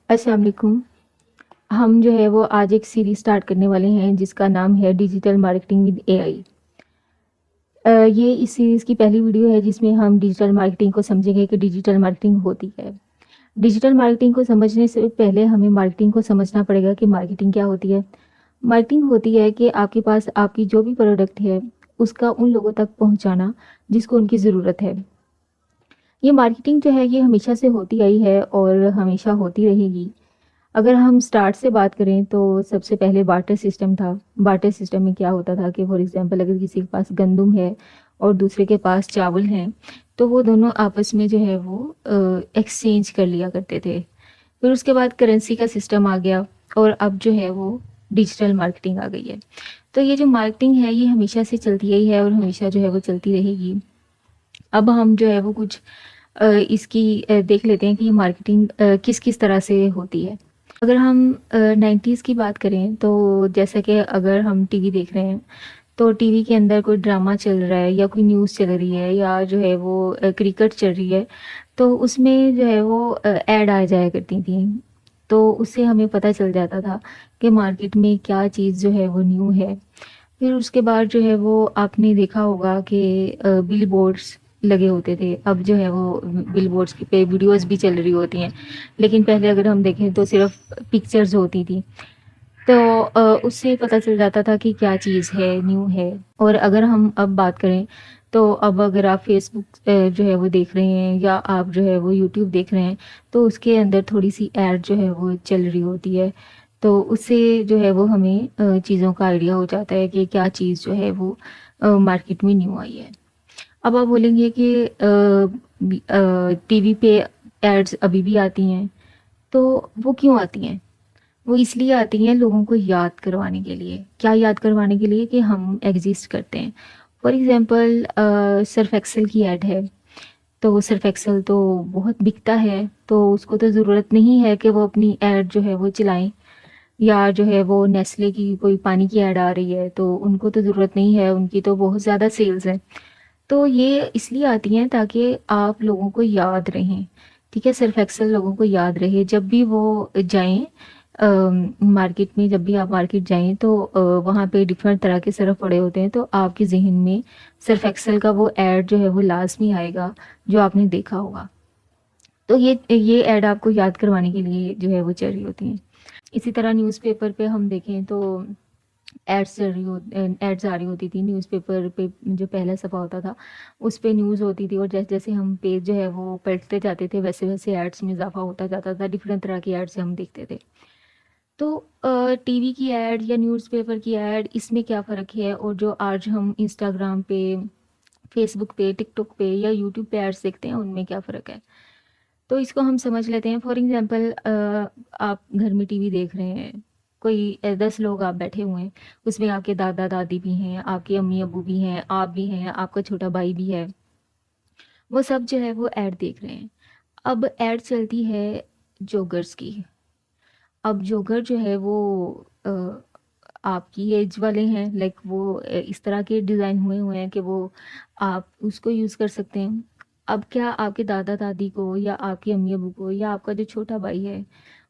السلام علیکم۔ ہم جو ہے وہ آج ایک سیریز سٹارٹ کرنے والے ہیں جس کا نام ہے ڈیجیٹل مارکیٹنگ ود اے آئی۔ یہ اس سیریز کی پہلی ویڈیو ہے جس میں ہم ڈیجیٹل مارکیٹنگ کو سمجھیں گے کہ ڈیجیٹل مارکیٹنگ ہوتی ہے۔ ڈیجیٹل مارکیٹنگ کو سمجھنے سے پہلے ہمیں مارکیٹنگ کو سمجھنا پڑے گا کہ مارکیٹنگ کیا ہوتی ہے۔ مارکیٹنگ ہوتی ہے کہ آپ کے پاس آپ کی جو بھی پروڈکٹ ہے اس کا ان لوگوں تک پہنچانا جس کو ان کی ضرورت ہے۔ یہ مارکیٹنگ جو ہے یہ ہمیشہ سے ہوتی آئی ہے اور ہمیشہ ہوتی رہے گی۔ اگر ہم سٹارٹ سے بات کریں تو سب سے پہلے بارٹر سسٹم تھا۔ بارٹر سسٹم میں کیا ہوتا تھا کہ فار ایگزامپل اگر کسی کے پاس گندم ہے اور دوسرے کے پاس چاول ہیں تو وہ دونوں آپس میں جو ہے وہ ایکسچینج کر لیا کرتے تھے۔ پھر اس کے بعد کرنسی کا سسٹم آ گیا اور اب جو ہے وہ ڈیجیٹل مارکیٹنگ آ گئی ہے۔ تو یہ جو مارکیٹنگ ہے یہ ہمیشہ سے چلتی آئی ہے اور ہمیشہ جو ہے وہ چلتی رہے گی۔ اب ہم جو ہے وہ کچھ اس کی دیکھ لیتے ہیں کہ یہ مارکیٹنگ کس کس طرح سے ہوتی ہے۔ اگر ہم 90s کی بات کریں تو جیسا کہ اگر ہم ٹی وی دیکھ رہے ہیں تو ٹی وی کے اندر کوئی ڈرامہ چل رہا ہے یا کوئی نیوز چل رہی ہے یا جو ہے وہ کرکٹ چل رہی ہے تو اس میں جو ہے وہ ایڈ آ جایا کرتی تھیں، تو اس سے ہمیں پتہ چل جاتا تھا کہ مارکیٹ میں کیا چیز جو ہے وہ نیو ہے۔ پھر اس کے بعد جو ہے وہ آپ نے دیکھا ہوگا کہ بل بورڈس لگے ہوتے تھے۔ اب جو ہے وہ بل بورڈس پہ ویڈیوز بھی چل رہی ہوتی ہیں، لیکن پہلے اگر ہم دیکھیں تو صرف پکچرز ہوتی تھی، تو اس سے پتہ چل جاتا تھا کہ کیا چیز ہے، نیو ہے۔ اور اگر ہم اب بات کریں تو اب اگر آپ فیس بک جو ہے وہ دیکھ رہے ہیں یا آپ جو ہے وہ یوٹیوب دیکھ رہے ہیں تو اس کے اندر تھوڑی سی ایڈ جو ہے وہ چل رہی ہوتی ہے، تو اس سے جو ہے وہ ہمیں چیزوں کا آئیڈیا ہو جاتا ہے کہ کیا چیز جو ہے وہ مارکیٹ میں نیو آئی ہے۔ اب آپ بولیں گے کہ ٹی وی پہ ایڈز ابھی بھی آتی ہیں، تو وہ کیوں آتی ہیں؟ وہ اس لیے آتی ہیں لوگوں کو یاد کروانے کے لیے۔ کیا یاد کروانے کے لیے؟ کہ ہم ایگزسٹ کرتے ہیں۔ فار ایگزامپل سرف ایکسل کی ایڈ ہے، تو سرف ایکسل تو بہت بکتا ہے، تو اس کو تو ضرورت نہیں ہے کہ وہ اپنی ایڈ جو ہے وہ چلائیں، یا جو ہے وہ نیسلے کی کوئی پانی کی ایڈ آ رہی ہے تو ان کو تو ضرورت نہیں ہے، ان کی تو بہت زیادہ سیلز ہیں۔ تو یہ اس لیے آتی ہیں تاکہ آپ لوگوں کو یاد رہیں، ٹھیک ہے؟ سرف ایکسل لوگوں کو یاد رہے، جب بھی وہ جائیں مارکیٹ میں، جب بھی آپ مارکیٹ جائیں تو وہاں پہ ڈفرینٹ طرح کے سرف پڑے ہوتے ہیں، تو آپ کے ذہن میں سرف ایکسل کا وہ ایڈ جو ہے وہ لازمی آئے گا جو آپ نے دیکھا ہوگا۔ تو یہ ایڈ آپ کو یاد کروانے کے لیے جو ہے وہ چل رہی ہوتی ہیں۔ اسی طرح نیوز پیپر پہ ہم دیکھیں تو ایڈس آ رہی ہوتی تھی نیوز پیپر پہ۔ جو پہلا صفحہ ہوتا تھا اس پہ نیوز ہوتی تھی، اور جیسے جیسے ہم پیج جو ہے وہ پلٹتے جاتے تھے ویسے ویسے ایڈس میں اضافہ ہوتا جاتا تھا، ڈفرینٹ طرح کی ایڈس ہم دیکھتے تھے۔ تو ٹی وی کی ایڈ یا نیوز پیپر کی ایڈ، اس میں کیا فرق ہے؟ اور جو آج ہم انسٹاگرام پہ، فیس بک پہ، ٹک ٹاک پہ یا یوٹیوب پہ ایڈس دیکھتے ہیں، ان میں کیا فرق ہے؟ تو اس کو ہم سمجھ لیتے ہیں۔ فار ایگزامپل آپ گھر میں ٹی وی دیکھ رہے ہیں، کوئی 10 لوگ آپ بیٹھے ہوئے ہیں، اس میں آپ کے دادا دادی بھی ہیں، آپ کے امی ابو بھی ہیں، آپ بھی ہیں، آپ کا چھوٹا بھائی بھی ہے، وہ سب جو ہے وہ ایڈ دیکھ رہے ہیں۔ اب ایڈ چلتی ہے جوگرز کی۔ اب جوگر جو ہے وہ آپ کی ایج والے ہیں، لائک وہ اس طرح کے ڈیزائن ہوئے ہیں کہ وہ آپ اس کو یوز کر سکتے ہیں۔ اب کیا آپ کے دادا دادی کو یا آپ کے امی ابو کو یا آپ کا جو چھوٹا بھائی ہے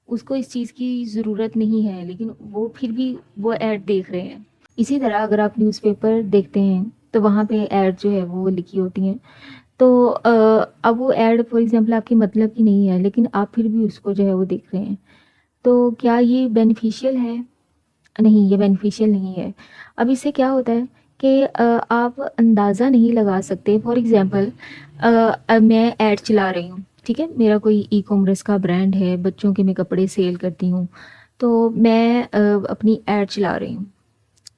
اس کو اس چیز کی ضرورت نہیں ہے، لیکن وہ پھر بھی وہ ایڈ دیکھ رہے ہیں۔ اسی طرح اگر آپ نیوز پیپر دیکھتے ہیں تو وہاں پہ ایڈ جو ہے وہ لکھی ہوتی ہیں، تو اب وہ ایڈ فار ایگزامپل آپ کے مطلب کی نہیں ہے، لیکن آپ پھر بھی اس کو جو ہے وہ دیکھ رہے ہیں۔ تو کیا یہ بینیفیشیل ہے؟ نہیں، یہ بینیفیشیل نہیں ہے۔ اب اس سے کیا ہوتا ہے کہ آپ اندازہ نہیں لگا سکتے۔ فار ایگزامپل میں ایڈ چلا رہی ہوں، ٹھیک ہے؟ میرا کوئی ای کامرس کا برانڈ ہے، بچوں کے میں کپڑے سیل کرتی ہوں، تو میں اپنی ایڈ چلا رہی ہوں،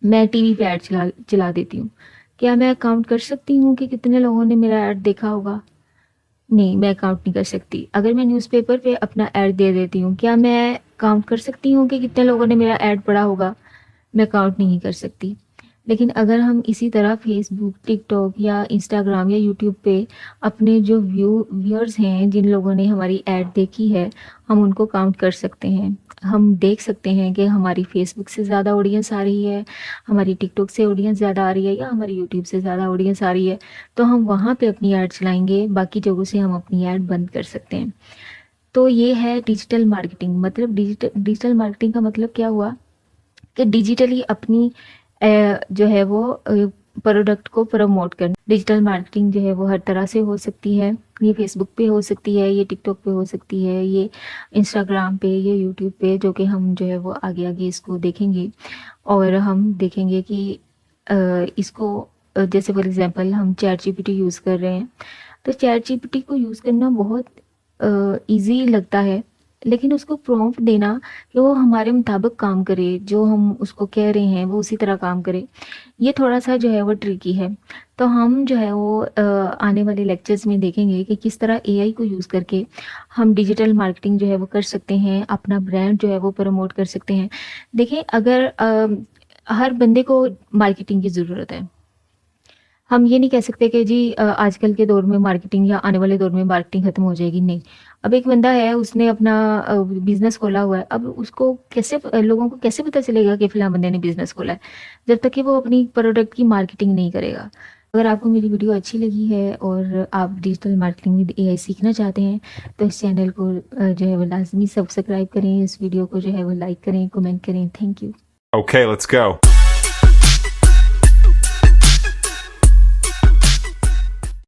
میں ٹی وی پہ ایڈ چلا دیتی ہوں۔ کیا میں کاؤنٹ کر سکتی ہوں کہ کتنے لوگوں نے میرا ایڈ دیکھا ہوگا؟ نہیں، میں کاؤنٹ نہیں کر سکتی۔ اگر میں نیوز پیپر پہ اپنا ایڈ دے دیتی ہوں، کیا میں کاؤنٹ کر سکتی ہوں کہ کتنے لوگوں نے میرا ایڈ پڑھا ہوگا؟ میں کاؤنٹ نہیں کر سکتی۔ لیکن اگر ہم اسی طرح فیس بک، ٹک ٹاک یا انسٹاگرام یا یوٹیوب پہ اپنے جو ویورز ہیں، جن لوگوں نے ہماری ایڈ دیکھی ہے، ہم ان کو کاؤنٹ کر سکتے ہیں۔ ہم دیکھ سکتے ہیں کہ ہماری فیس بک سے زیادہ آڈینس آ رہی ہے، ہماری ٹک ٹاک سے آڈینس زیادہ آ رہی ہے، یا ہماری یوٹیوب سے زیادہ آڈینس آ رہی ہے، تو ہم وہاں پہ اپنی ایڈ چلائیں گے، باقی جگہوں سے ہم اپنی ایڈ بند کر سکتے ہیں۔ تو یہ ہے ڈیجیٹل مارکیٹنگ. مطلب ڈیجیٹل مارکیٹنگ کا مطلب کیا ہوا کہ ڈیجیٹلی اپنی جو ہے وہ پروڈکٹ کو پروموٹ کرنا. ڈیجیٹل مارکیٹنگ جو ہے وہ ہر طرح سے ہو سکتی ہے. یہ فیس بک پہ ہو سکتی ہے, یہ ٹک ٹاک پہ ہو سکتی ہے, یہ انسٹاگرام پہ, یہ یوٹیوب پہ, جو کہ ہم جو ہے وہ آگے آگے اس کو دیکھیں گے. اور ہم دیکھیں گے کہ اس کو جیسے فار ایگزامپل ہم chat G P T use کر رہے ہیں, تو چیٹ جی پی ٹی کو یوز کرنا بہت ایزی لگتا ہے, لیکن اس کو پرومپٹ دینا کہ وہ ہمارے مطابق کام کرے, جو ہم اس کو کہہ رہے ہیں وہ اسی طرح کام کرے, یہ تھوڑا سا جو ہے وہ ٹریکی ہے. تو ہم جو ہے وہ آنے والے لیکچرز میں دیکھیں گے کہ کس طرح اے آئی کو یوز کر کے ہم ڈیجیٹل مارکیٹنگ جو ہے وہ کر سکتے ہیں, اپنا برانڈ جو ہے وہ پروموٹ کر سکتے ہیں. دیکھیں, اگر ہر بندے کو مارکیٹنگ کی ضرورت ہے. ہم یہ نہیں کہہ سکتے کہ جی آج کل کے دور میں مارکیٹنگ یا آنے والے دور میں مارکیٹنگ ختم ہو جائے گی. نہیں, اب ایک بندہ ہے, اس نے اپنا بزنس کھولا ہوا ہے, اب اس کو کیسے لوگوں کو کیسے پتہ چلے گا کہ فلاں بندے نے بزنس کھولا ہے, جب تک کہ وہ اپنی پروڈکٹ کی مارکیٹنگ نہیں کرے گا. اگر آپ کو میری ویڈیو اچھی لگی ہے اور آپ ڈیجیٹل مارکیٹنگ ود اے آئی سیکھنا چاہتے ہیں تو اس چینل کو جو ہے وہ لازمی سبسکرائب کریں, اس ویڈیو کو جو ہے وہ لائک کریں, کمنٹ کریں. Thank you. Okay, let's go.